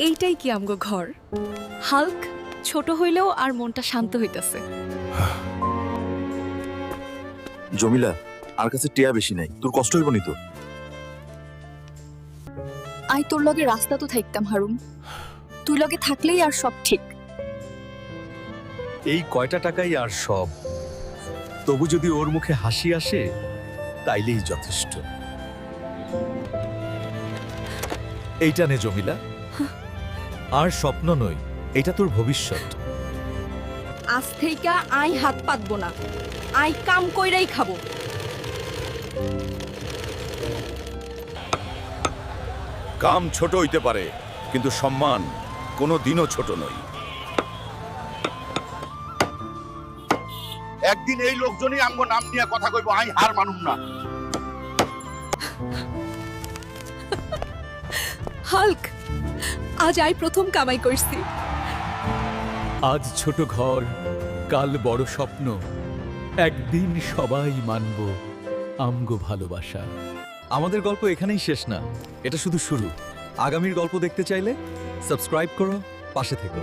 এইটাই কি আমগো ঘর? হাল্ক ছোট হইলেও আর মনটা শান্ত হইতাছে। জমিলা, আর কাছে টিয়া বেশি নাই, তোর কষ্ট হইব নি তো? আই তোর লগে রাস্তা তো থাকতাম হারুন, তুই লগে থাকলেই আর সব ঠিক। এই কয়টা টাকাই আর সব, তবু যদি ওর মুখে হাসি আসে তাইলেই যথেষ্ট। এইটা নে জমিলা, আর স্বপ্ন নই, এটা তোর ভবিষ্যৎ। আজ থেইকা আই হাত পাতবো না, আই কাম কইরাই খাবো। কাম ছোট হইতে পারে, কিন্তু সম্মান কোনো দিনও ছোট নয়। একদিন এই লোকজনই আমগো নাম নিয়ে কথা কইব, আই হার মানুম না। হাল্ক, আজ আই প্রথম কামাই করছি। আজ ছোট ঘর, কাল বড় স্বপ্ন, একদিন সবাই মানব আমগো ভালোবাসা। আমাদের গল্প এখানেই শেষ না, এটা শুধু শুরু। আগামীর গল্প দেখতে চাইলে সাবস্ক্রাইব করো, পাশে থেকো।